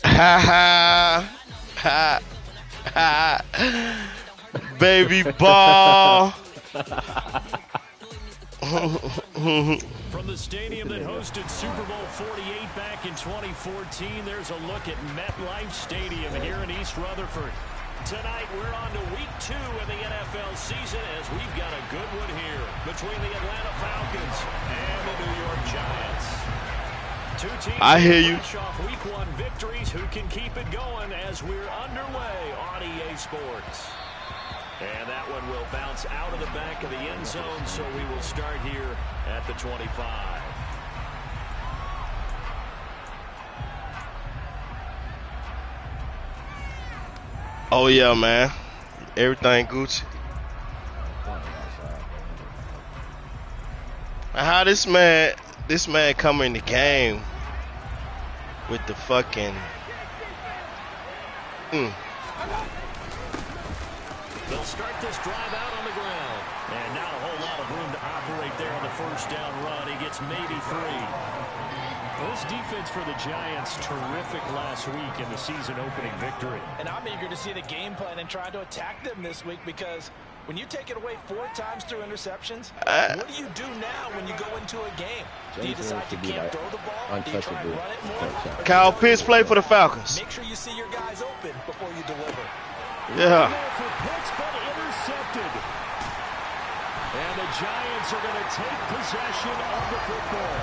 Ha ha ha. Baby ball. From the stadium that hosted Super Bowl 48 back in 2014, there's a look at MetLife Stadium here in East Rutherford. Tonight, we're on to week 2 of the NFL season as we've got a good one here between the Atlanta Falcons and the New York Giants. Two teams I hear you. fresh off week 1 victories. Who can keep it going as we're underway on EA Sports? And that one will bounce out of the back of the end zone, so we will start here at the 25. Oh yeah, man. Everything Gucci. How this man come in the game with the fucking They'll start this drive out on the ground. And not a whole lot of room to operate there on the first down run. He gets maybe 3. This defense for the Giants, terrific last week in the season-opening victory. And I'm eager to see the game plan and try to attack them this week because when you take it away 4 times through interceptions, what do you do now when you go into a game? Do you decide you can't throw the ball? Do you try and run it more? Kyle Pitts play for the Falcons. Make sure you see your guys open before you deliver. Yeah. For picks, but intercepted. And the Giants are going to take possession of the football.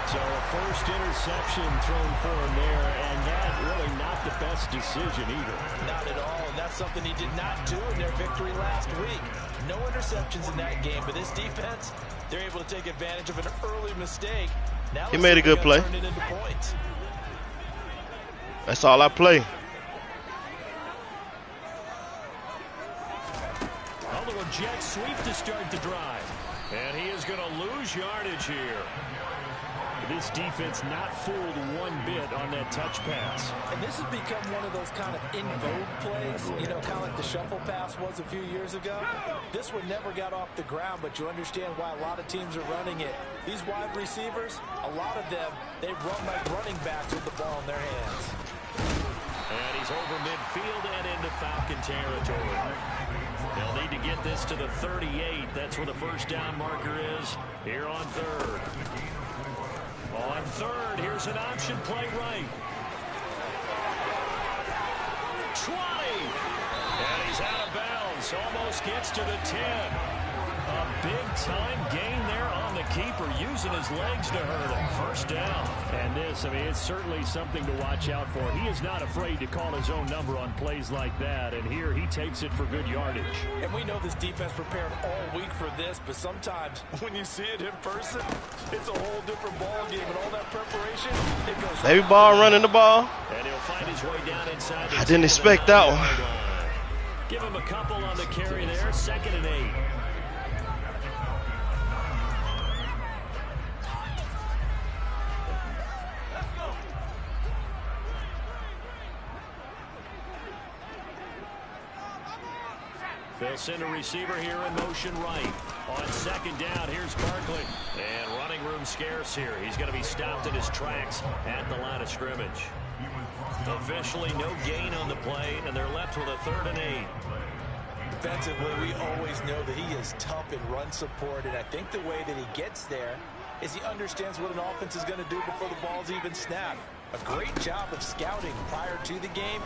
So a first interception thrown for him there, and that really not the best decision either. Not at all, and that's something he did not do in their victory last week. No interceptions in that game, but this defense, they're able to take advantage of an early mistake. Now He made a good play. turn it into points. That's all I play. A little jet sweep to start the drive. And he is going to lose yardage here. This defense not fooled one bit on that touch pass. And this has become one of those kind of in vogue plays, you know, kind of like the shuffle pass was a few years ago. This one never got off the ground, but you understand why a lot of teams are running it. These wide receivers, a lot of them, they run like running backs with the ball in their hands. And he's over midfield and into Falcon territory. They'll need to get this to the 38. That's where the first down marker is here on 3rd. On 3rd, here's an option play right. 20. And he's out of bounds. Almost gets to the 10. A big-time gain there on the keeper, using his legs to hurt him. First down. And this, I mean, it's certainly something to watch out for. He is not afraid to call his own number on plays like that. And here he takes it for good yardage. And we know this defense prepared all week for this, but sometimes when you see it in person, it's a whole different ball game. And all that preparation, it goes Baby ball running the ball. And he'll find his way down inside. I didn't expect that one. Give him a couple on the carry there. 2nd and 8. They'll send a receiver here in motion right. On 2nd down, here's Barkley. And running room scarce here. He's going to be stopped in his tracks at the line of scrimmage. Officially no gain on the play, and they're left with a 3rd and 8. Defensively, we always know that he is tough in run support, and I think the way that he gets there is he understands what an offense is going to do before the ball's even snapped. A great job of scouting prior to the game,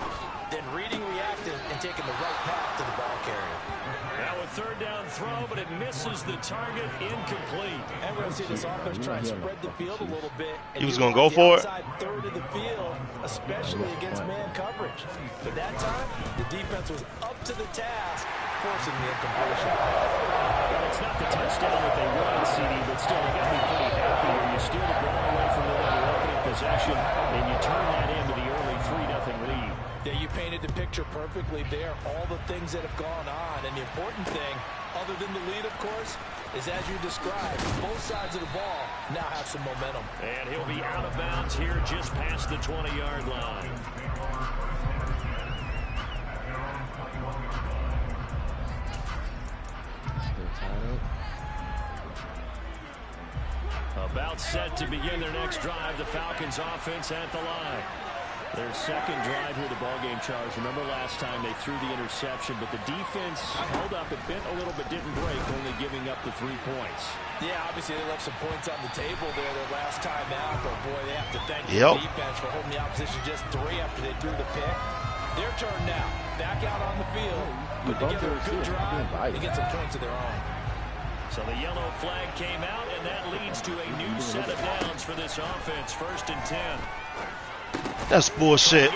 then reading, reacting, and taking the right path to the ball carrier. Now a 3rd down throw, but it misses the target, incomplete. And we're going to see this offense try and spread the field a little bit. He was going to go for it. Outside 3rd of the field, especially against man coverage. But that time, the defense was up to the task, forcing the incompletion. Well, it's not the touchdown that they wanted, CD, but still, they got to be pretty happy here. You steal the ball away from them on your opening possession, and you turn that into the early 3-0 lead. Yeah, you painted the picture perfectly there. All the things that have gone on, and the important thing, other than the lead, of course, is as you described, both sides of the ball now have some momentum. And he'll be out of bounds here just past the 20-yard line. About set to begin their next drive. The Falcons offense at the line. Their second drive here, the ballgame, Charles. Remember last time they threw the interception, but the defense held up. It bent a little bit, didn't break, only giving up the 3 points. Yeah, obviously they left some points on the table there their last time out, but boy, they have to thank the defense for holding the opposition just 3 after they threw the pick. Their turn now. Back out on the field. Put together a good drive to get some points of their own. So the yellow flag came out, and that leads to a new set of downs for this offense. 1st and 10. That's bullshit.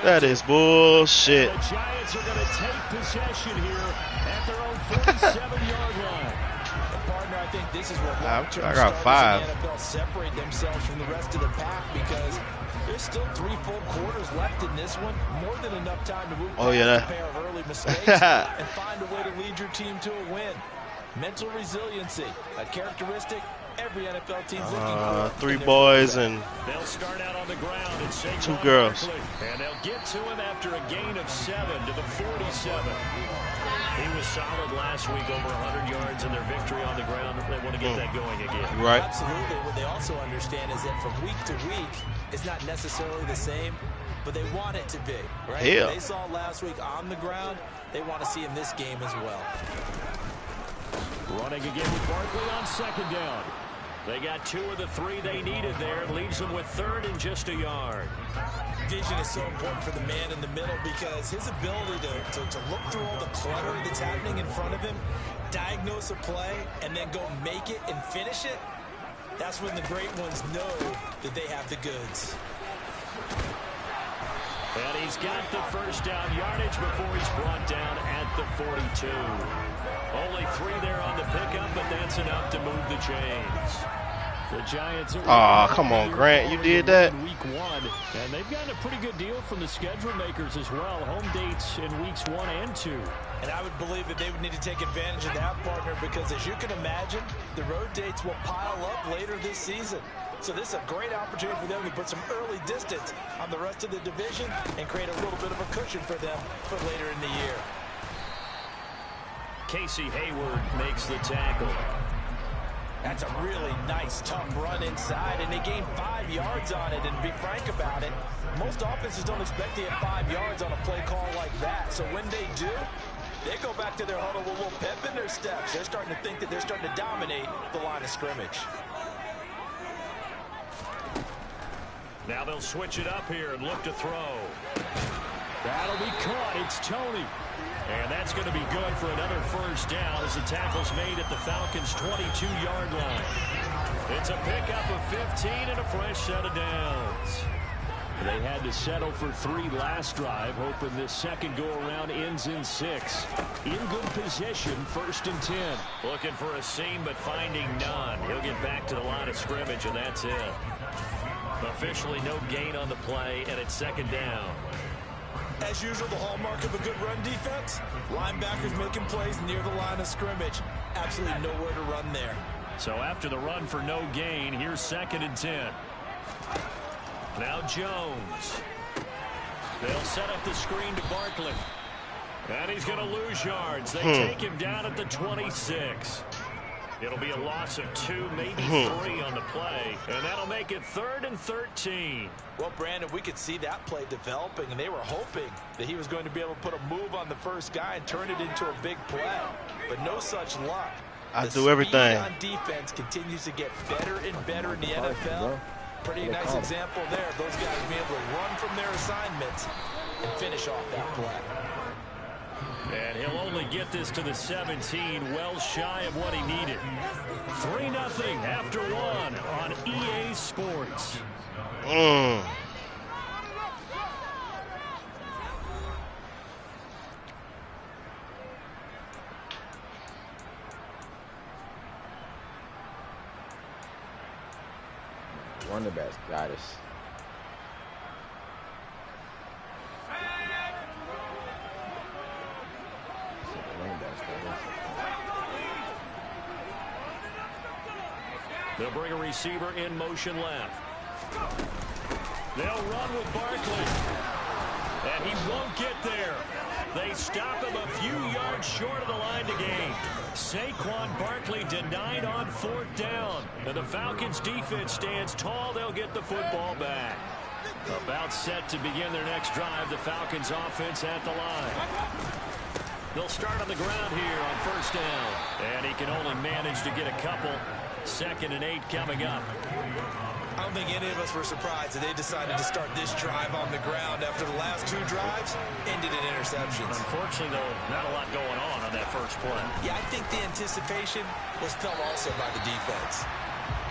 That is bullshit. The Giants are going to take possession here at their own 47-yard line. Partner, I think this is what I got 5. In the NFL separate themselves from the rest of the pack because there's still 3 full quarters left in this one. More than enough time to move past a pair of early mistakes and find a way to lead your team to a win. Mental resiliency, a characteristic every NFL team's looking for. 3 boys and they'll start out on the ground and 2 girls. And they'll get to him after a gain of 7 to the 47. He was solid last week, over 100 yards in their victory on the ground. They want to get that going again. Right. Absolutely. What they also understand is that from week to week, it's not necessarily the same, but they want it to be. Right? Yeah. What they saw last week on the ground, they want to see in this game as well. Running again with Barkley on 2nd down. They got 2 of the 3 they needed there. Leaves them with 3rd and just a yard. Vision is so important for the man in the middle because his ability to look through all the clutter that's happening in front of him, diagnose a play, and then go make it and finish it, that's when the great ones know that they have the goods. And he's got the 1st down yardage before he's brought down at the 42. Only 3 there on the pickup, but that's enough to move the chains. The Giants are come on, Grant. You did that? Week 1, and they've gotten a pretty good deal from the schedule makers as well. Home dates in weeks 1 and 2. And I would believe that they would need to take advantage of that, partner, because as you can imagine, the road dates will pile up later this season. So this is a great opportunity for them to put some early distance on the rest of the division and create a little bit of a cushion for them for later in the year. Casey Hayward makes the tackle. That's a really nice, tough run inside, and they gained 5 yards on it. And to be frank about it, most offenses don't expect to get 5 yards on a play call like that. So when they do, they go back to their huddle with a little pep in their steps. They're starting to think that they're starting to dominate the line of scrimmage. Now they'll switch it up here and look to throw. That'll be caught. It's Tony. And that's going to be good for another 1st down as the tackle's made at the Falcons' 22-yard line. It's a pickup of 15 and a fresh set of downs. They had to settle for 3 last drive, hoping this second go-around ends in 6. In good position, 1st and 10. Looking for a seam, but finding none. He'll get back to the line of scrimmage, and that's it. Officially no gain on the play, and it's 2nd down. As usual, the hallmark of a good run defense, linebackers making plays near the line of scrimmage. Absolutely nowhere to run there. So after the run for no gain, here's 2nd and 10. Now Jones. They'll set up the screen to Barkley. And he's going to lose yards. They take him down at the 26. It'll be a loss of 2, maybe 3 on the play. And that'll make it 3rd and 13. Well, Brandon, we could see that play developing, and they were hoping that he was going to be able to put a move on the first guy and turn it into a big play. But no such luck. I do everything. The speed on defense continues to get better and better in the NFL. Pretty nice example there of those guys being able to run from their assignments and finish off that play. And he'll only get this to the 17, well shy of what he needed. 3-0 after 1 on EA Sports. Running backs got us. They'll bring a receiver in motion left. They'll run with Barkley. And he won't get there. They stop him a few yards short of the line to gain. Saquon Barkley denied on 4th down. And the Falcons defense stands tall. They'll get the football back. About set to begin their next drive. The Falcons offense at the line. They'll start on the ground here on 1st down. And he can only manage to get a couple. 2nd and 8 coming up. I don't think any of us were surprised that they decided to start this drive on the ground after the last 2 drives ended in interceptions. Unfortunately, though, not a lot going on that first play. Yeah, I think the anticipation was felt also by the defense.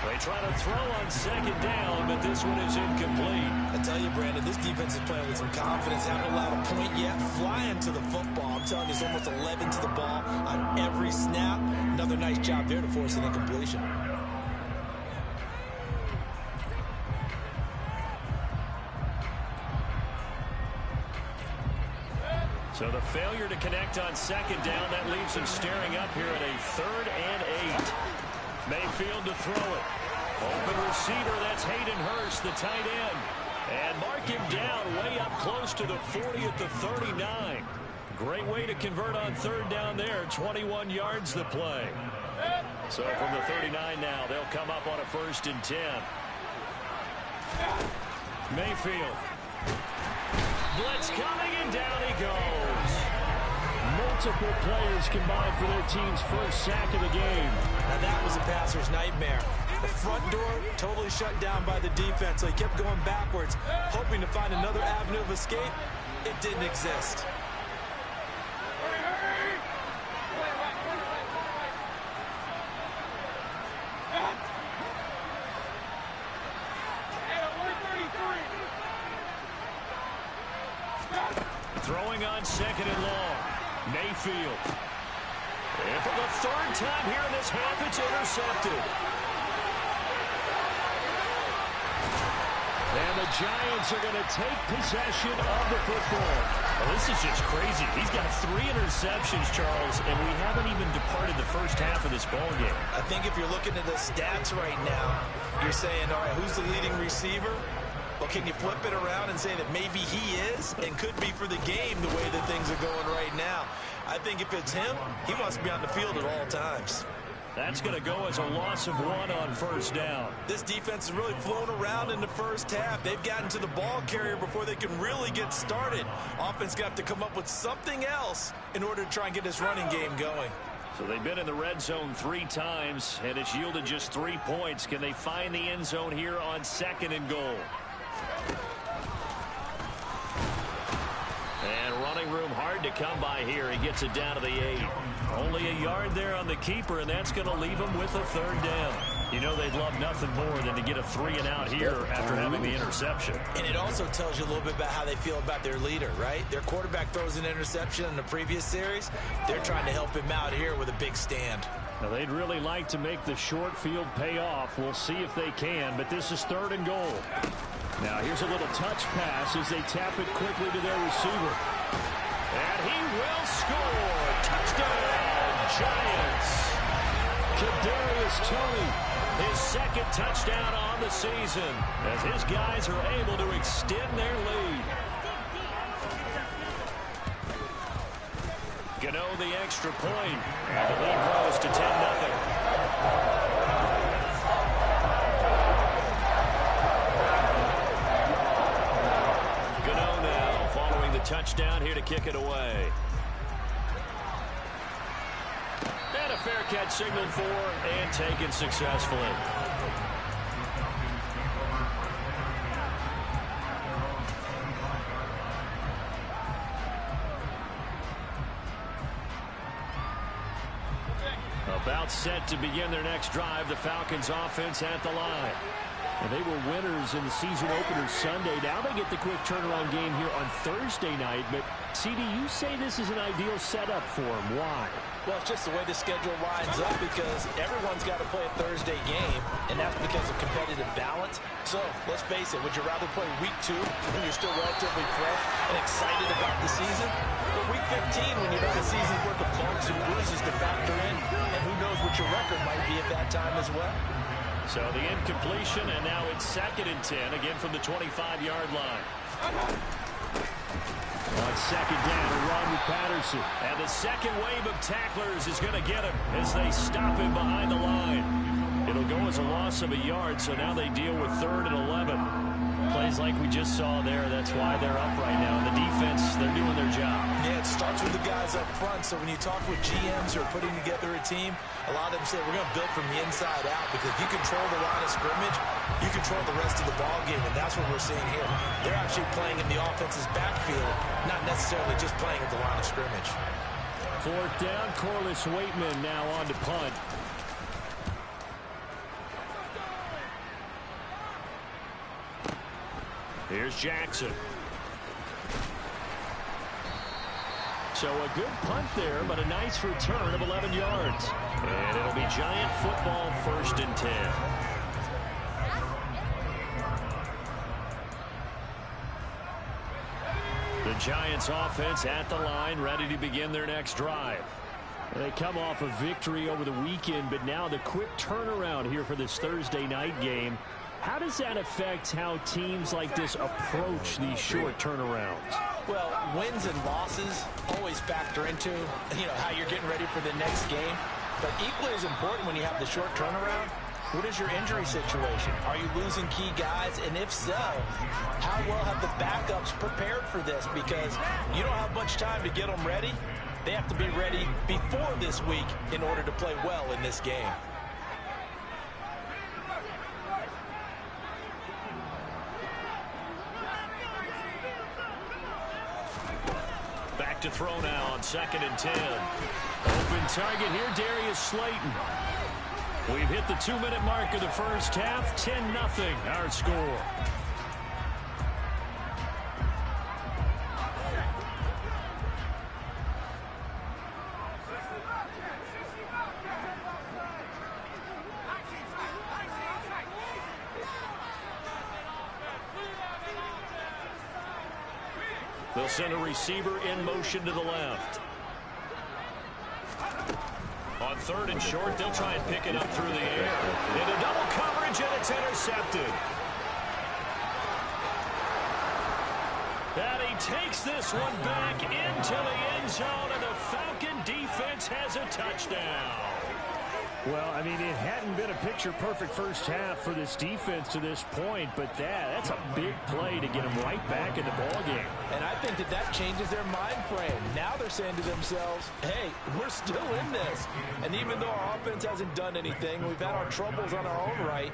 They try to throw on 2nd down, but this one is incomplete. I tell you, Brandon, this defense is playing with some confidence. Haven't allowed a point yet. Flying to the football. I'm telling you, it's almost 11 to the ball on every snap. Another nice job there to force an incompletion. So the failure to connect on 2nd down, that leaves him staring up here at a 3rd and 8. Mayfield to throw it. Open receiver, that's Hayden Hurst, the tight end. And mark him down way up close to the 40 at the 39. Great way to convert on 3rd down there. 21 yards the play. So from the 39 now, they'll come up on a 1st and 10. Mayfield. Blitz coming, and down he goes. Multiple players combined for their team's first sack of the game. Now that was a passer's nightmare. The front door totally shut down by the defense, so he kept going backwards, hoping to find another avenue of escape. It didn't exist. Throwing on 2nd and long. Mayfield. And for the 3rd time here in this half, it's intercepted. And the Giants are going to take possession of the football. Well, this is just crazy. He's got 3 interceptions, Charles, and we haven't even departed the first half of this ball game. I think if you're looking at the stats right now, you're saying, all right, who's the leading receiver? Well, can you flip it around and say that maybe he is and could be for the game the way that things are going right now? I think if it's him, he must be on the field at all times. That's going to go as a loss of 1 on 1st down. This defense has really flown around in the first half. They've gotten to the ball carrier before they can really get started. Offense got to come up with something else in order to try and get this running game going. So they've been in the red zone 3 times, and it's yielded just 3 points. Can they find the end zone here on 2nd and goal? And running room hard to come by here. He gets it down to the 8. Only a yard there on the keeper, and that's going to leave him with a 3rd down. You know they'd love nothing more than to get a 3 and out here after having the interception. And it also tells you a little bit about how they feel about their leader, right? Their quarterback throws an interception in the previous series. They're trying to help him out here with a big stand. Now, they'd really like to make the short field pay off. We'll see if they can, but this is 3rd and goal. Now, here's a little touch pass as they tap it quickly to their receiver. And he will score. Touchdown, Giants. Kadarius Toney, his 2nd touchdown on the season as his guys are able to extend their lead. Gano the extra point, and the lead grows to 10-0. Touchdown here to kick it away. And a fair catch signaled for and taken successfully. About set to begin their next drive. The Falcons offense at the line. And they were winners in the season opener Sunday. Now they get the quick turnaround game here on Thursday night. But, CD, you say this is an ideal setup for them. Why? Well, it's just the way the schedule lines up because everyone's got to play a Thursday game, and that's because of competitive balance. So, let's face it, would you rather play week 2 when you're still relatively fresh and excited about the season? Or week 15 when you've got a season's worth of bumps and bruises to factor in, and who knows what your record might be at that time as well? So the incompletion, and now it's 2nd and 10, again from the 25-yard line. On second down, a run with Patterson. And the second wave of tacklers is going to get him as they stop him behind the line. It'll go as a loss of a yard, so now they deal with 3rd and 11. Plays like we just saw there. That's why they're up right now. The defense, they're doing their job. Yeah, it starts with the guys up front. So when you talk with GMs who are putting together a team, a lot of them say we're going to build from the inside out, because if you control the line of scrimmage, you control the rest of the ball game, and that's what we're seeing here. They're actually playing in the offense's backfield, not necessarily just playing at the line of scrimmage. 4th down, Corliss Waitman now on to punt. Here's Jackson. So a good punt there, but a nice return of 11 yards. And it'll be Giant football, 1st and 10. The Giants offense at the line, ready to begin their next drive. They come off a victory over the weekend, but now the quick turnaround here for this Thursday night game. How does that affect how teams like this approach these short turnarounds? Well, wins and losses always factor into, how you're getting ready for the next game. But equally as important when you have the short turnaround, what is your injury situation? Are you losing key guys? And if so, how well have the backups prepared for this? Because you don't have much time to get them ready. They have to be ready before this week in order to play well in this game. Back to throw now on 2nd and 10. Open target here, Darius Slayton. We've hit the 2-minute mark of the first half. 10-0 our score. They'll send a receiver in motion to the left. On 3rd and short, they'll try and pick it up through the air. Into double coverage, and it's intercepted. And he takes this one back into the end zone, and the Falcon defense has a touchdown. Well, I mean, it hadn't been a picture-perfect first half for this defense to this point, but that's a big play to get them right back in the ballgame. And I think that changes their mind frame. Now they're saying to themselves, hey, we're still in this. And even though our offense hasn't done anything, we've had our troubles on our own right,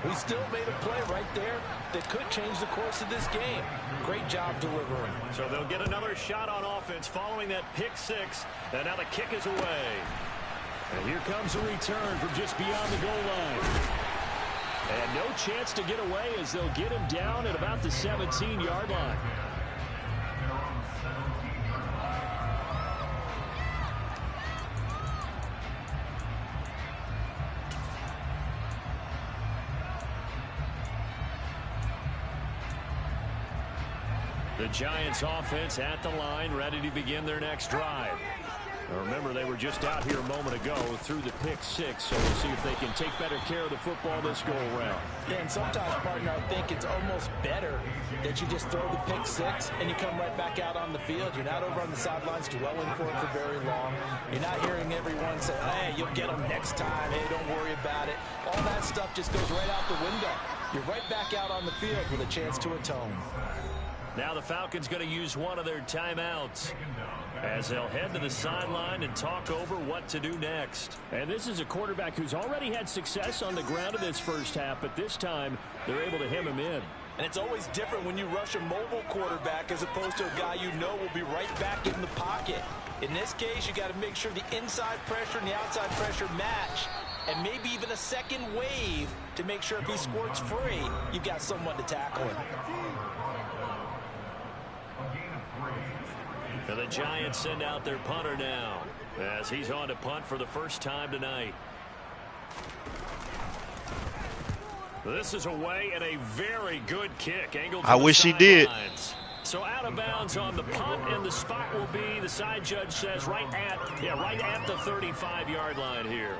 we still made a play right there that could change the course of this game. Great job delivering. So they'll get another shot on offense following that pick 6, and now the kick is away. And here comes a return from just beyond the goal line. And no chance to get away as they'll get him down at about the 17-yard line. The Giants offense at the line, ready to begin their next drive. Now remember, they were just out here a moment ago through the pick 6, so we'll see if they can take better care of the football this go-around. Yeah, and sometimes, partner, I think it's almost better that you just throw the pick 6 and you come right back out on the field. You're not over on the sidelines dwelling for it for very long. You're not hearing everyone say, hey, you'll get them next time. Hey, don't worry about it. All that stuff just goes right out the window. You're right back out on the field with a chance to atone. Now the Falcons going to use one of their timeouts as they'll head to the sideline and talk over what to do next. And this is a quarterback who's already had success on the ground in this first half, but this time they're able to hem him in. And it's always different when you rush a mobile quarterback as opposed to a guy you know will be right back in the pocket. In this case, you got to make sure the inside pressure and the outside pressure match, and maybe even a second wave to make sure if he squirts free, you've got someone to tackle him. And the Giants send out their punter now as he's on to punt for the first time tonight. This is away and a very good kick. Angled to I wish he did. So out of bounds on the punt, and the spot will be, the side judge says, right at the 35-yard line here.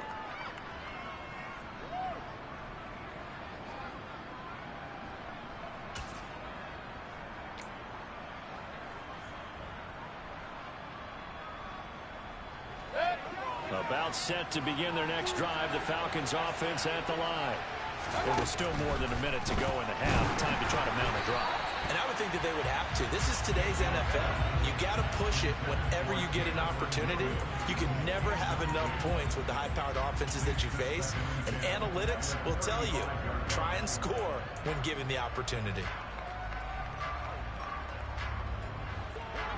About set to begin their next drive, the Falcons offense at the line. There was still more than a minute to go in the half. Time to try to mount a drive. And I would think that they would have to. This is today's NFL. You got to push it whenever you get an opportunity. You can never have enough points with the high-powered offenses that you face. And analytics will tell you, try and score when given the opportunity.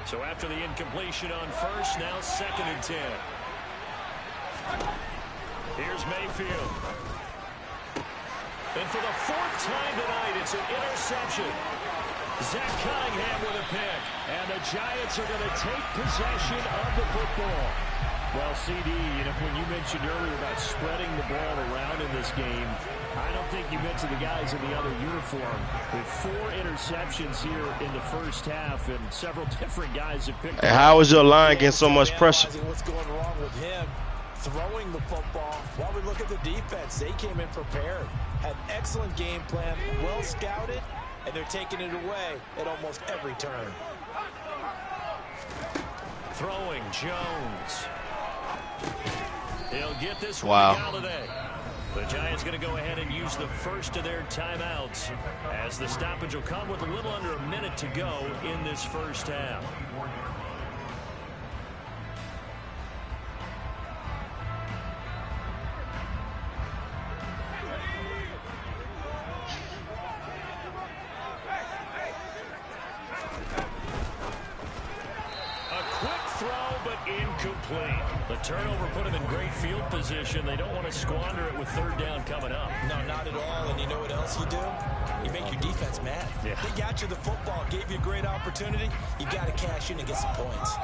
So after the incompletion on first, now 2nd and 10. Here's Mayfield. And for the 4th time tonight, it's an interception. Zach Cunningham with a pick. And the Giants are going to take possession of the football. Well, CD, when you mentioned earlier about spreading the ball around in this game, I don't think you mentioned the guys in the other uniform. With 4 interceptions here in the first half, and several different guys have picked. Hey, how is your line getting so much pressure? What's going wrong with him? Throwing the football. While we look at the defense, they came in prepared, had excellent game plan, well scouted, and they're taking it away at almost every turn. Throwing Jones. He'll get this one out today. The Giants going to go ahead and use the first of their timeouts, as the stoppage will come with a little under a minute to go in this first half. Incomplete. The turnover put him in great field position. They don't want to squander it with 3rd down coming up. No, not at all. And you know what else you do? You make your defense mad. Yeah. They got you the football, gave you a great opportunity. You got to cash in and get some points.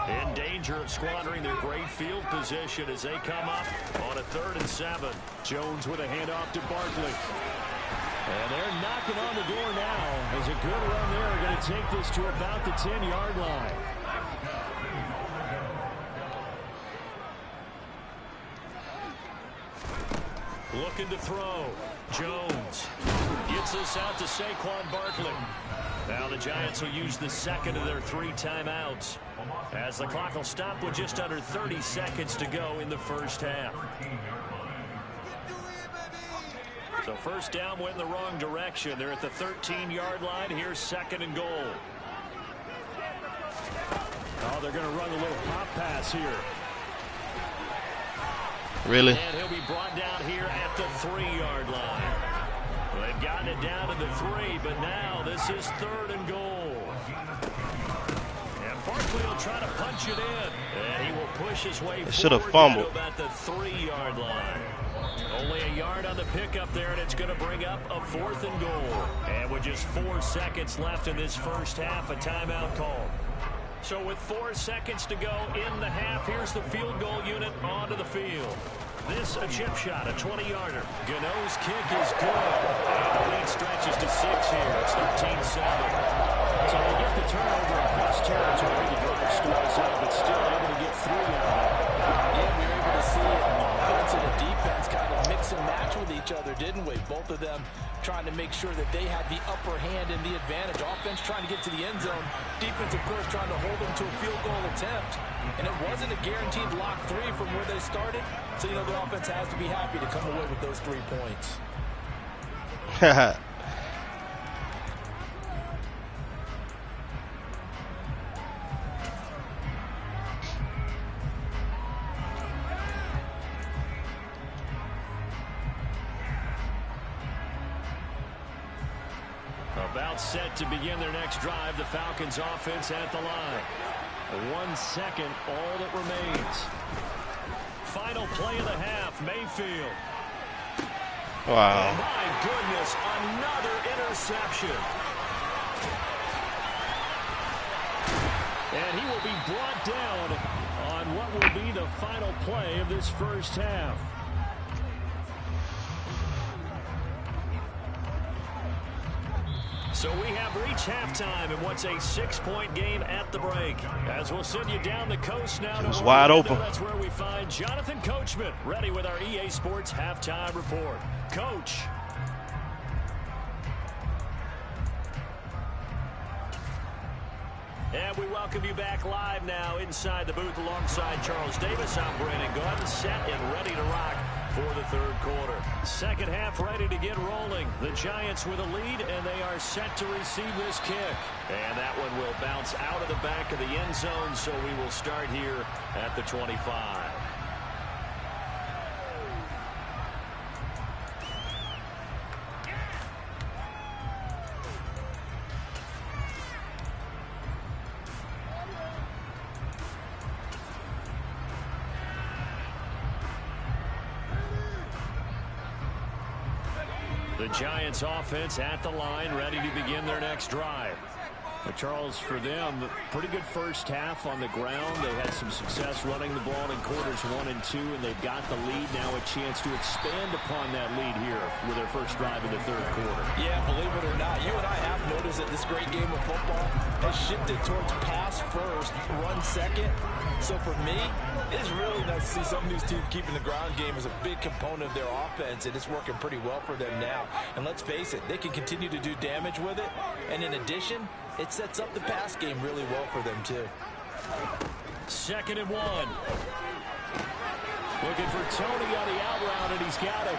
In danger of squandering their great field position as they come up on a 3rd and 7. Jones with a handoff to Barkley. And they're knocking on the door now. As a good run there, going to take this to about the 10-yard line. Looking to throw. Jones gets us out to Saquon Barkley. Now the Giants will use the 2nd of their 3 timeouts, as the clock will stop with just under 30 seconds to go in the first half. So first down went in the wrong direction. They're at the 13-yard line. Here's 2nd and goal. Oh, they're going to run a little pop pass here. Really? And he'll be brought down here at the 3-yard line. Well, they've gotten it down to the 3, but now this is 3rd and goal. And Barkley will try to punch it in. And he will push his way forward. Should have fumbled. About the 3-yard line. Only a yard on the pickup there, and it's going to bring up a 4th and goal. And with just 4 seconds left in this first half, a timeout call. So with 4 seconds to go in the half, here's the field goal unit onto the field. This a chip shot, a 20-yarder. Gano's kick is good. And the lead stretches to 6 here. It's 13-7. So they get the turnover in plus territory. The drive starts out, but still able to get 3 out of it. Yeah, we were able to see it. Offense and the defense kind of mix and match with each other, didn't we? Both of them trying to make sure that they had the upper hand and the advantage. Offense trying to get to the end zone. Defense, of course, trying to hold them to a field goal attempt. And it wasn't a guaranteed lock 3 from where they started. So, you know, the offense has to be happy to come away with those 3 points. About set to begin their next drive, the Falcons offense at the line. 1 second, all that remains. Final play of the half, Mayfield. Wow. Oh my goodness, another interception. And he will be brought down on what will be the final play of this first half. So we have reached halftime in what's a 6-point game at the break. As we'll send you down the coast now. It was wide open. That's where we find Jonathan Coachman, ready with our EA Sports halftime report. Coach. And we welcome you back live now inside the booth alongside Charles Davis. I'm Brandon Gunn, set and ready to rock for the third quarter. Second half ready to get rolling. The Giants with a lead, and they are set to receive this kick. And that one will bounce out of the back of the end zone, so we will start here at the 25. The Giants offense at the line, ready to begin their next drive. But Charles, for them, pretty good first half on the ground. They had some success running the ball in quarters 1 and 2, and they've got the lead now, a chance to expand upon that lead here with their first drive in the third quarter. Yeah, believe it or not, you and I have noticed that this great game of football has shifted towards pass first, run second. So for me, it's really nice to see some of these teams keeping the ground game as a big component of their offense, and it's working pretty well for them now. And let's face it, they can continue to do damage with it. And in addition, it sets up the pass game really well for them, too. 2nd and 1. Looking for Tony on the out route, and he's got him.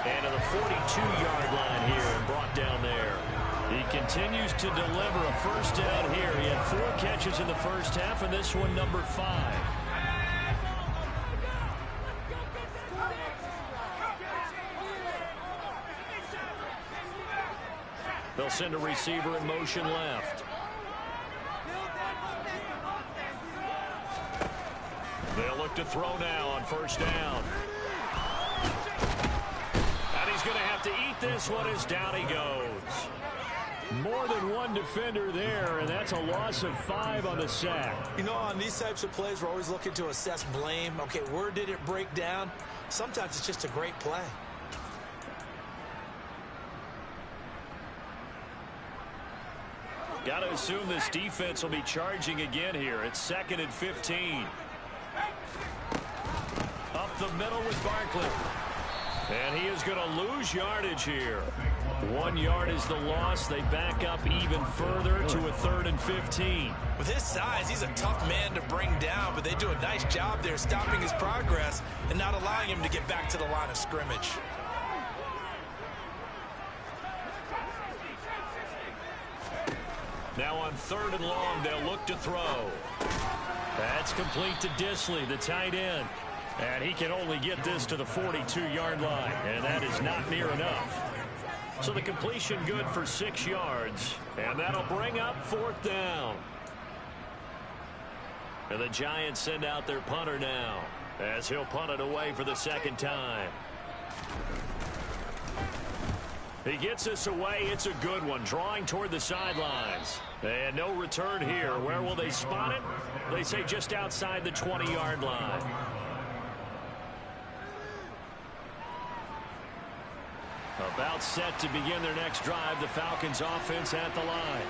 And to the 42-yard line here and brought down there. He continues to deliver a first down here. He had 4 catches in the first half, and this one number 5. They'll send a receiver in motion left. They'll look to throw now on first down. And he's going to have to eat this one as down he goes. More than one defender there, and that's a loss of 5 on the sack. You know, on these types of plays, we're always looking to assess blame. Okay, where did it break down? Sometimes it's just a great play. Got to assume this defense will be charging again here. It's 2nd and 15. Up the middle with Barkley. And he is going to lose yardage here. 1 yard is the loss. They back up even further to a 3rd and 15. With his size, he's a tough man to bring down, but they do a nice job there stopping his progress and not allowing him to get back to the line of scrimmage. Now on 3rd and long, they'll look to throw. That's complete to Disley, the tight end. And he can only get this to the 42-yard line, and that is not near enough. So the completion good for 6 yards, and that'll bring up 4th down. And the Giants send out their punter now, as he'll punt it away for the 2nd time. He gets this away. It's a good one, drawing toward the sidelines. And no return here. Where will they spot it? They say just outside the 20-yard line. About set to begin their next drive, the Falcons offense at the line.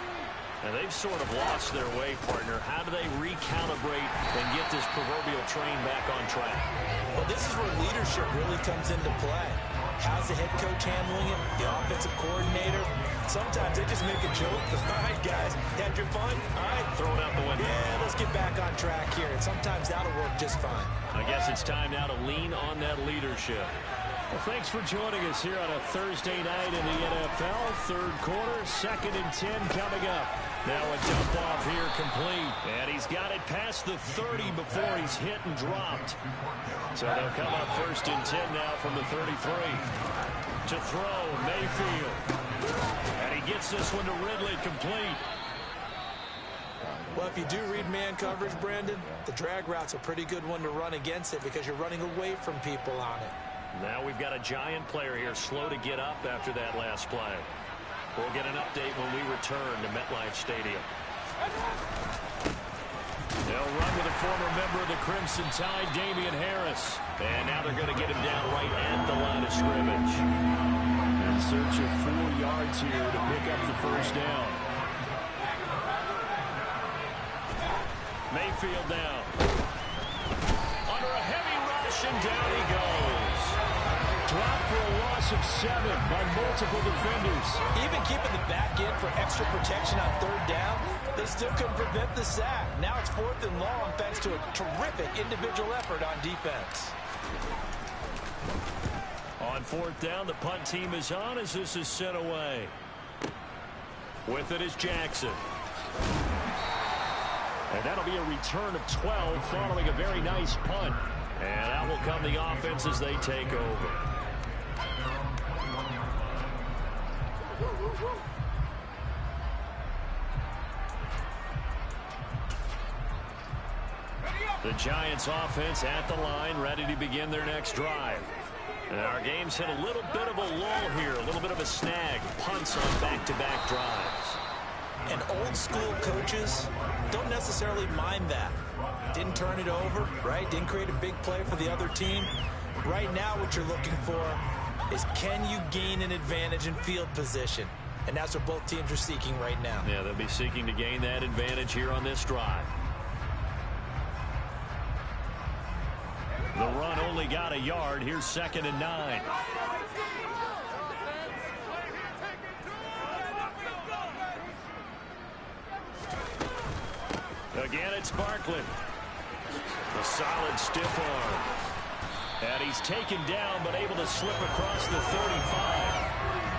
And they've sort of lost their way, partner. How do they recalibrate and get this proverbial train back on track? Well, this is where leadership really comes into play. How's the head coach handling it? The offensive coordinator? Sometimes they just make a joke. All right, guys, had your fun? All right, throw it out the window. Yeah, let's get back on track here. And sometimes that'll work just fine. I guess it's time now to lean on that leadership. Well, thanks for joining us here on a Thursday night in the NFL. Third quarter, 2nd and 10 coming up. Now a dump off here complete. And he's got it past the 30 before he's hit and dropped. So they'll come up 1st and 10 now from the 33. To throw, Mayfield. And he gets this one to Ridley complete. Well, if you do read man coverage, Brandon, the drag route's a pretty good one to run against it because you're running away from people on it. Now we've got a Giant player here slow to get up after that last play. We'll get an update when we return to MetLife Stadium. They'll run with a former member of the Crimson Tide, Damian Harris. And now they're going to get him down right at the line of scrimmage. In search of 4 yards here to pick up the first down. Mayfield now. Under a heavy rush, and down he goes. dropped for a loss of 7 by multiple defenders. Even keeping the back in for extra protection on third down, they still couldn't prevent the sack. Now it's 4th and long thanks to a terrific individual effort on defense. On 4th down, the punt team is on as this is sent away. With it is Jackson. And that'll be a return of 12 following a very nice punt. And that will come the offense as they take over. The Giants offense at the line, ready to begin their next drive. And our game's hit a little bit of a lull here, a little bit of a snag. Punts on back-to-back drives. And old school coaches don't necessarily mind that. Didn't turn it over, right? Didn't create a big play for the other team. Right now what you're looking for is, can you gain an advantage in field position? And that's what both teams are seeking right now. Yeah, they'll be seeking to gain that advantage here on this drive. The run only got a yard. Here's 2nd and 9. Again, it's Barkley. A solid stiff arm. And he's taken down, but able to slip across the 35.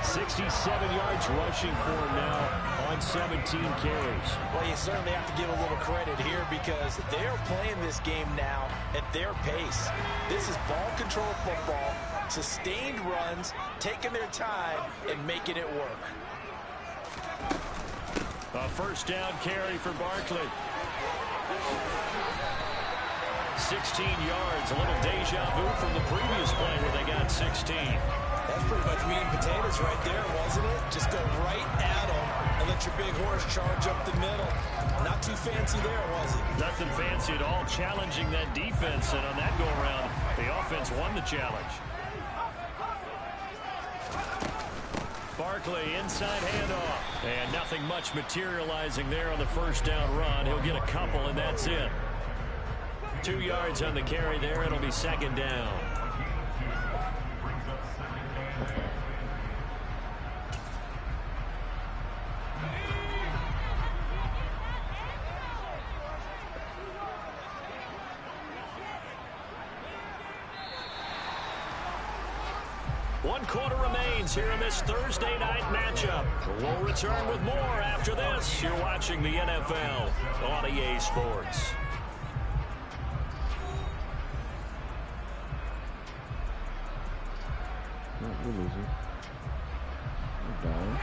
67 yards rushing for him now on 17 carries. Well, you certainly have to give a little credit here because they're playing this game now at their pace. This is ball control football, sustained runs, taking their time, and making it work. A 1st down carry for Barkley. 16 yards, a little deja vu from the previous play where they got 16. That's pretty much meat and potatoes right there, wasn't it? Just go right at them and let your big horse charge up the middle. Not too fancy there, was it? Nothing fancy at all, challenging that defense, and on that go-around, the offense won the challenge. Barkley, inside handoff. And nothing much materializing there on the 1st down run. He'll get a couple, and that's it. 2 yards on the carry there. It'll be 2nd down. One quarter remains here in this Thursday night matchup. We'll return with more after this. You're watching the NFL on EA Sports. We're losing. We're down.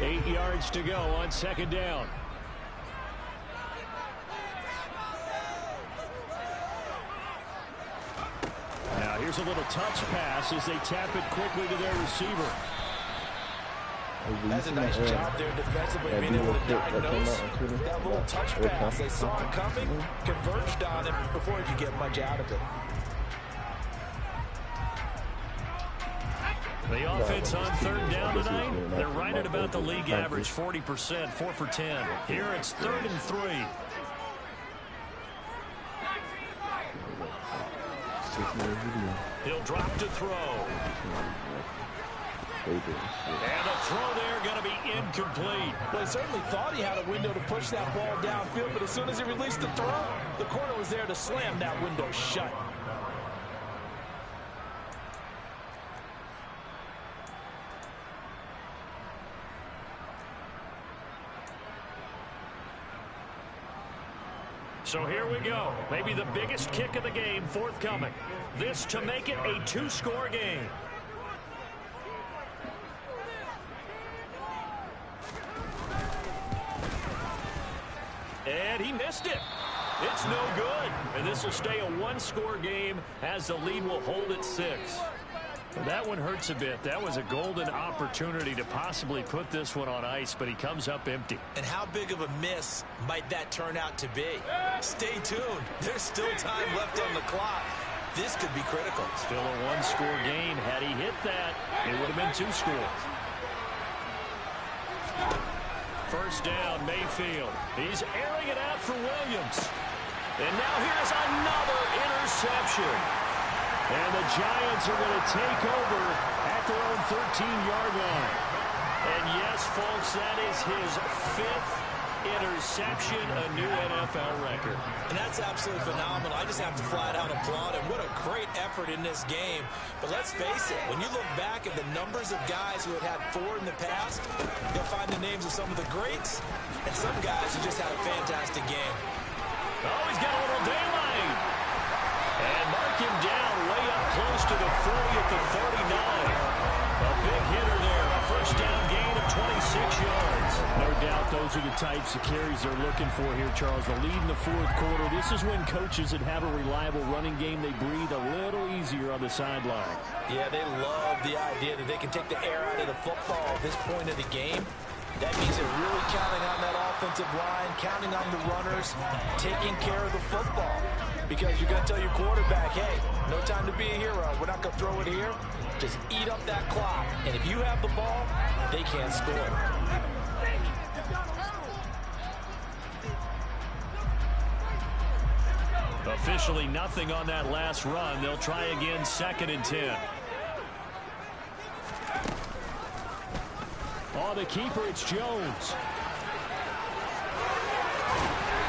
8 yards to go on 2nd down. Now here's a little touch pass as they tap it quickly to their receiver. That's a nice job there defensively, being able to diagnose that little touch pass. They saw it coming, converged on it before he could get much out of it. The offense on 3rd down tonight, they're right at about the league average, 40%, 4 for 10. Here it's 3rd and 3. He'll drop to throw. And the throw there going to be incomplete. Well, he certainly thought he had a window to push that ball downfield, but as soon as he released the throw, the corner was there to slam that window shut. So here we go. Maybe the biggest kick of the game forthcoming. This to make it a 2-score game. And he missed it. It's no good. And this will stay a 1-score game as the lead will hold at 6. That one hurts a bit. That was a golden opportunity to possibly put this one on ice, but he comes up empty. And how big of a miss might that turn out to be? Stay tuned. There's still time left on the clock. This could be critical. Still a 1-score game. Had he hit that, it would have been 2 scores. 1st down, Mayfield. He's airing it out for Williams. And now here's another interception. And the Giants are going to take over at their own 13-yard line. And yes, folks, that is his 5th interception, a new NFL record. And that's absolutely phenomenal. I just have to flat out applaud him. What a great effort in this game. But let's face it, when you look back at the numbers of guys who had 4 in the past, you'll find the names of some of the greats and some guys who just had a fantastic game. Oh, he's got a little daylight. And mark him down way up close to the 40 at the 39. A big hitter there. A first down gain of 26 yards. No doubt those are the types of carries they're looking for here, Charles. The lead in the 4th quarter. This is when coaches that have a reliable running game, they breathe a little easier on the sideline. Yeah, they love the idea that they can take the air out of the football at this point of the game. That means they're really counting on that offensive line, counting on the runners, taking care of the football. Because you're going to tell your quarterback, hey, no time to be a hero. We're not going to throw it here. Just eat up that clock. And if you have the ball, they can't score. Officially nothing on that last run. They'll try again, 2nd and 10. Oh, the keeper, it's Jones.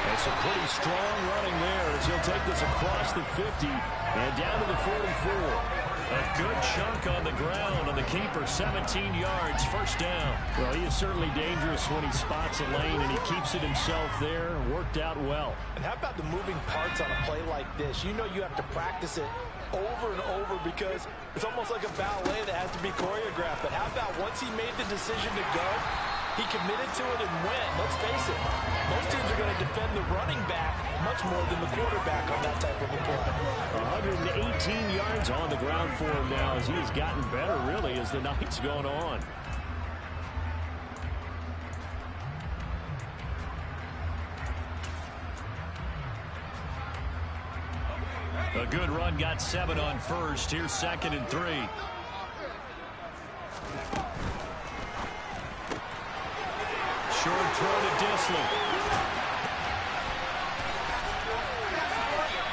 And some pretty strong running there as he'll take this across the 50 and down to the 44. A good chunk on the ground on the keeper, 17 yards, first down. Well, he is certainly dangerous when he spots a lane, and he keeps it himself there. Worked out well. And how about the moving parts on a play like this? You know you have to practice it over and over because it's almost like a ballet that has to be choreographed. But how about once he made the decision to go, he committed to it and went. Let's face it, most teams are going to defend the running back much more than the quarterback on that type of a play. 118 yards on the ground for him now as he has gotten better, really, as the night's gone on. A good run, got 7 on first. Here's 2nd and 3. Short throw to Disley.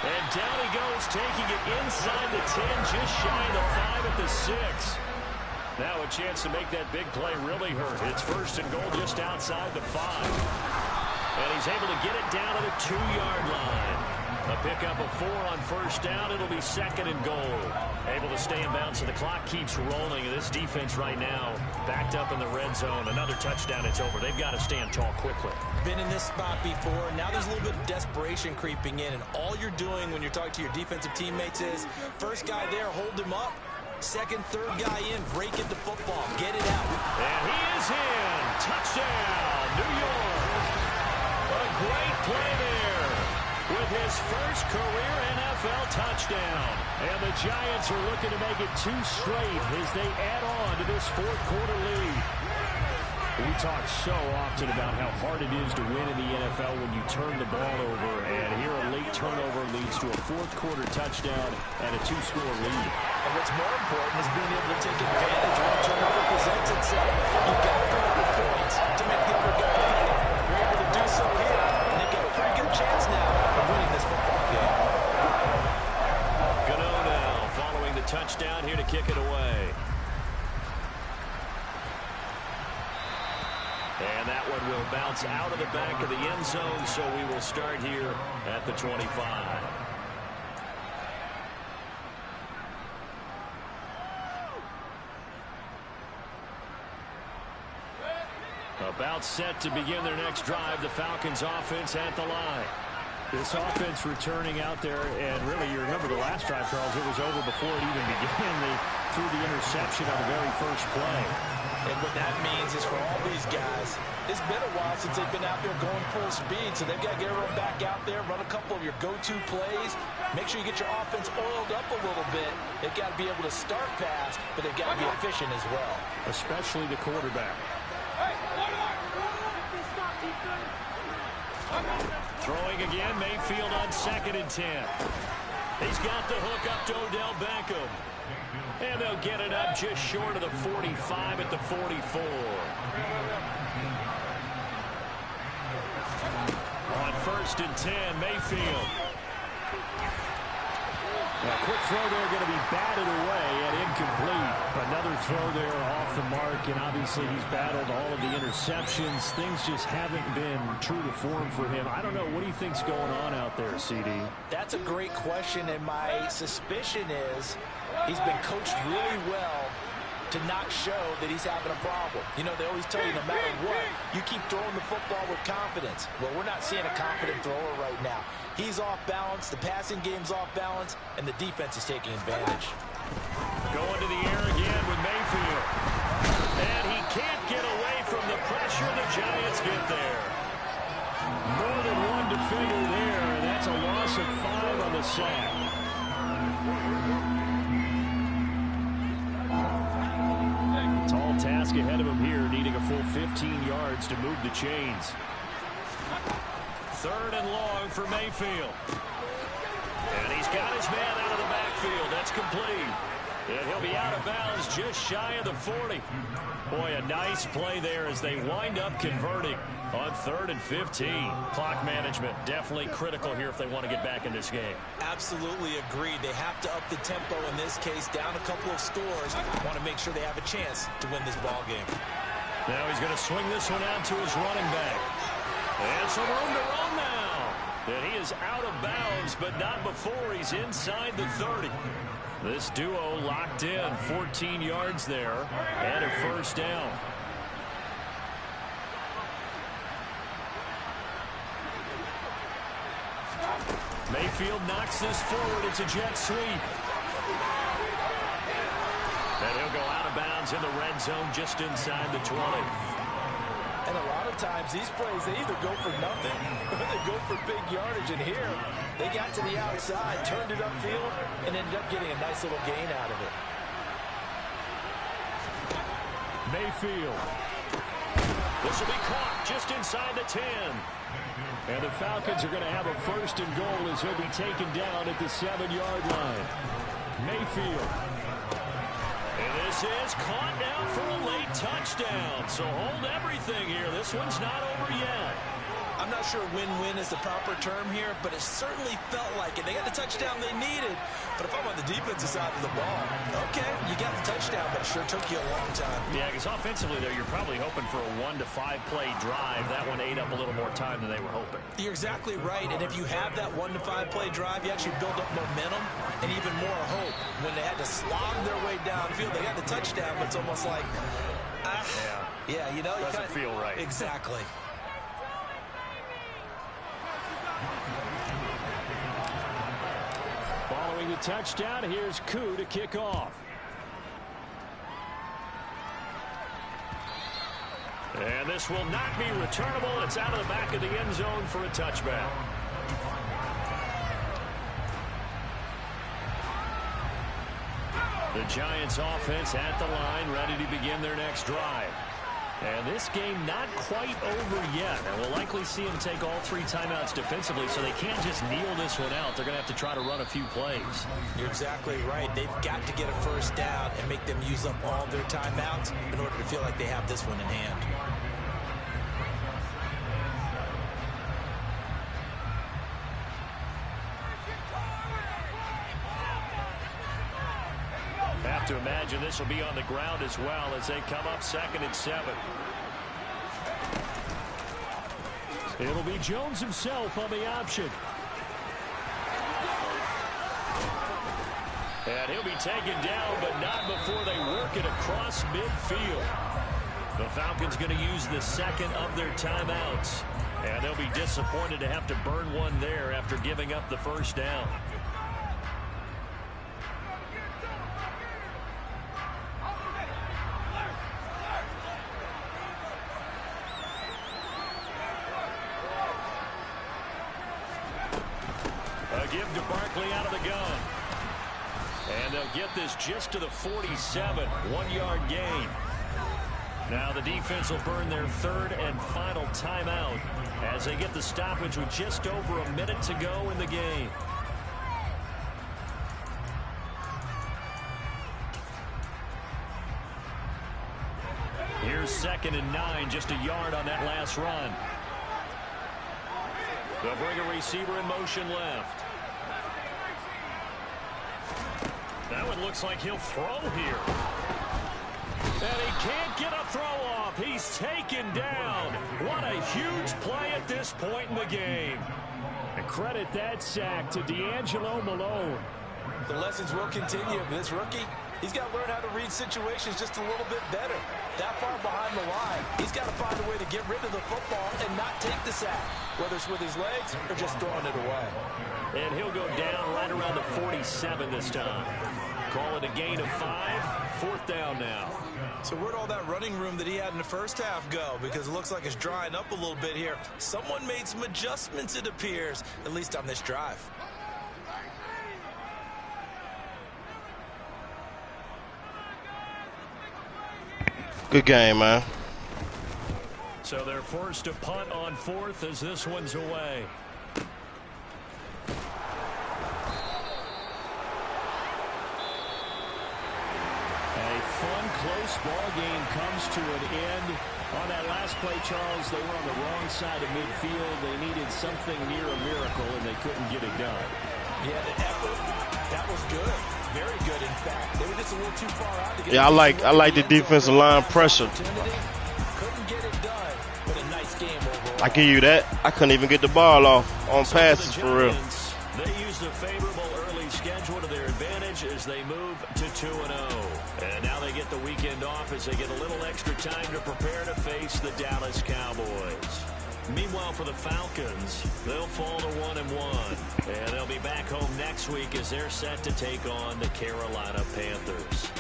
And down he goes, taking it inside the 10, just shy of the 5 at the 6. Now a chance to make that big play really hurt. It's 1st and goal just outside the 5. And he's able to get it down to the 2-yard line. A pickup of 4 on first down. It'll be 2nd and goal. Able to stay in bounds, so the clock keeps rolling. This defense right now backed up in the red zone. Another touchdown, it's over. They've got to stand tall quickly. Been in this spot before. Now there's a little bit of desperation creeping in, and all you're doing when you're talking to your defensive teammates is first guy there, hold him up. Second, third guy in, break it the football, get it out. And he is in. Touchdown, New York. A great play there with his first career NFL touchdown. And the Giants are looking to make it 2 straight as they add on to this 4th quarter lead. We talk so often about how hard it is to win in the NFL when you turn the ball over. And here a late turnover leads to a 4th quarter touchdown and a 2-score lead. And what's more important is being able to take advantage when a turnover presents itself. You've got to put up the points to make the other guy pay. You're able to do so here, and they've got a pretty good chance now of winning this football game. Gano now following the touchdown here to kick it away. And that one will bounce out of the back of the end zone, so we will start here at the 25. About set to begin their next drive, the Falcons offense at the line. This offense returning out there, and really, you remember the last drive, Charles, it was over before it even began. They threw the interception on the very first play. And what that means is for all these guys, it's been a while since they've been out there going full speed, so they've got to get everyone back out there, run a couple of your go-to plays, make sure you get your offense oiled up a little bit. They've got to be able to start fast, but they've got to be efficient as well. Especially the quarterback. Throwing again, Mayfield on 2nd and 10. He's got the hook up to Odell Beckham. And they'll get it up just short of the 45 at the 44. On 1st and 10, Mayfield. A quick throw there going to be batted away and incomplete. Another throw there off the mark, and obviously he's battled all of the interceptions. Things just haven't been true to form for him. I don't know. What do you think's going on out there, CD? That's a great question, and my suspicion is he's been coached really well to not show that he's having a problem. You know, they always tell you no matter what, you keep throwing the football with confidence. Well, we're not seeing a confident thrower right now. He's off balance, the passing game's off balance, and the defense is taking advantage. Going to the air again with Mayfield. And he can't get away from the pressure. The Giants get there. More than one defender there, and that's a loss of 5 on the sack. Tall task ahead of him here, needing a full 15 yards to move the chains. 3rd and long for Mayfield. And he's got his man out of the backfield. That's complete. And he'll be out of bounds just shy of the 40. Boy, a nice play there as they wind up converting on 3rd and 15. Clock management definitely critical here if they want to get back in this game. Absolutely agreed. They have to up the tempo in this case, down a couple of scores. Want to make sure they have a chance to win this ball game. Now he's going to swing this one out to his running back. And some room to run now. And he is out of bounds, but not before he's inside the 30. This duo locked in, 14 yards there, and a 1st down. Mayfield knocks this forward. It's a jet sweep. And he'll go out of bounds in the red zone just inside the 20. And a lot of times these plays, they either go for nothing or they go for big yardage. And here, they got to the outside, turned it upfield, and ended up getting a nice little gain out of it. Mayfield. This will be caught just inside the 10. And the Falcons are going to have a 1st and goal as he'll be taken down at the 7-yard line. Mayfield. And this is caught now for a late touchdown. So hold everything here. This one's not over yet. I'm not sure win-win is the proper term here, but it certainly felt like it. They got the touchdown they needed, but if I'm on the defensive side of the ball, okay, you got the touchdown, but it sure took you a long time. Yeah, because offensively, though, you're probably hoping for a 1 to 5 play drive. That one ate up a little more time than they were hoping. You're exactly right, and if you have that 1 to 5 play drive, you actually build up momentum and even more hope. When they had to slog their way downfield, they got the touchdown, but it's almost like, yeah, you know, doesn't feel right. Exactly. Following the touchdown, here's Koo to kick off. And this will not be returnable. It's out of the back of the end zone for a touchback. The Giants offense at the line, ready to begin their next drive. And this game not quite over yet. And we'll likely see them take all 3 timeouts defensively, so they can't just kneel this one out. They're going to have to try to run a few plays. You're exactly right. They've got to get a 1st down and make them use up all their timeouts in order to feel like they have this one in hand. Have to imagine this will be on the ground as well as they come up 2nd and 7. It'll be Jones himself on the option. And he'll be taken down, but not before they work it across midfield. The Falcons going to use the 2nd of their timeouts. And they'll be disappointed to have to burn one there after giving up the 1st down. Give to Barkley out of the gun. And they'll get this just to the 47. 1-yard gain. Now the defense will burn their 3rd and final timeout as they get the stoppage with just over a minute to go in the game. Here's 2nd and 9, just a yard on that last run. They'll bring a receiver in motion left. That one looks like he'll throw here. And he can't get a throw off. He's taken down. What a huge play at this point in the game. And credit that sack to D'Angelo Malone. The lessons will continue. This rookie, he's got to learn how to read situations just a little bit better. That far behind the line, he's got to find a way to get rid of the football and not take the sack, whether it's with his legs or just throwing it away. And he'll go down right around the 47 this time. Call it a gain of 5. 4th down now. So where'd all that running room that he had in the first half go? Because it looks like it's drying up a little bit here. Someone made some adjustments, it appears, at least on this drive. Good game, man. So they're forced to punt on 4th as this one's away. A fun, close ball game comes to an end. On that last play, Charles, they were on the wrong side of midfield. They needed something near a miracle, and they couldn't get it done. Yeah, the effort, that was good. Very good, in fact. They were just a little too far out to get. Yeah, I like the defensive line pressure. Couldn't get it done, but a nice game overall. I give you that. I couldn't even get the ball off on passes for real. They used a favorable early schedule to their advantage as they move to 2-0. And now they get the weekend off as they get a little extra time to prepare to face the Dallas Cowboys. Meanwhile, for the Falcons, they'll fall to 1-1. And they'll be back home next week as they're set to take on the Carolina Panthers.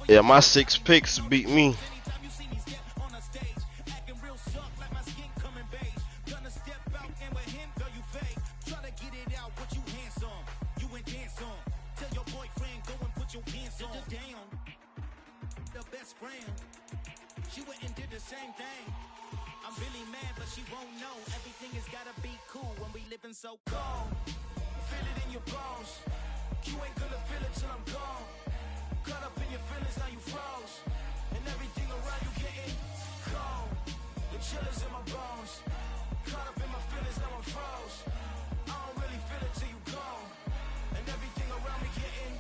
Yeah, my 6 picks beat me. She went and did the same thing. I'm really mad, but she won't know. Everything has gotta be cool when we living so cold. Feel it in your bones. You ain't gonna feel it till I'm gone. Caught up in your feelings, now you froze. And everything around you getting cold. The chillers in my bones. Caught up in my feelings, now I'm froze. I don't really feel it till you gone. And everything around me getting.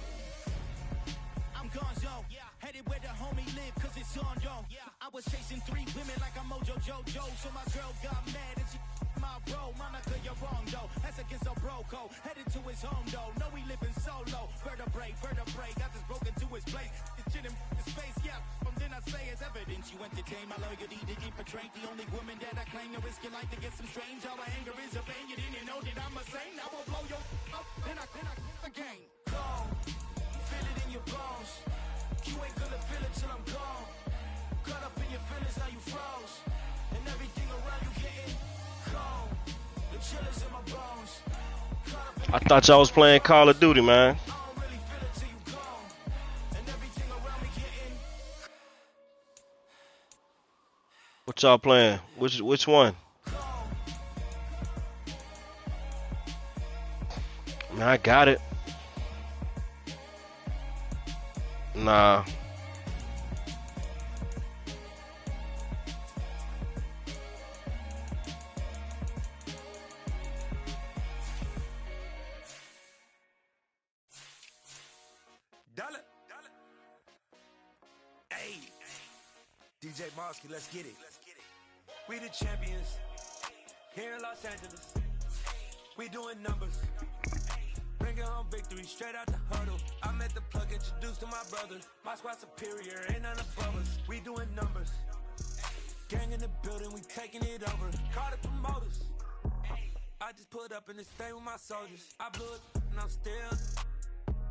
I'm gone, yo. Headed where the homie live, cause it's on, yo. I was chasing 3 women like I'm Mojo Jojo. So my girl got mad and she my bro. Monica, you're wrong, though. That's against a bro code. Headed to his home, though. No, we living solo. Vertebrae. Got this broken to his place. It's shit in his face, yeah. From then I say it's evidence. You entertain my loyalty to infiltrate. The only woman that I claim to risk your life to get some strange. All my anger is a pain. You didn't know that I'm a saint. I will blow your up. Then I again. Cold. Feel it in your bones. You ain't gonna feel it till I'm gone. Caught up in your feelings, now you froze. And everything around you getting cold. The chillers in my bones. I thought y'all was playing Call of Duty, man. I don't really feel it till you gone. And everything around me getting. What y'all playing? Which one? Man, I got it. Nah. Hey, DJ Mosky, let's get it. We the champions here in Los Angeles. We doing numbers. Bringing home victory straight out the huddle. I met the plug, introduced to my brother. My squad superior, ain't none above us. We doing numbers. Gang in the building, we taking it over. Call the promoters. I just put up in this thing with my soldiers. I blew it and I'm still.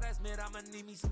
Last minute I'ma need me some.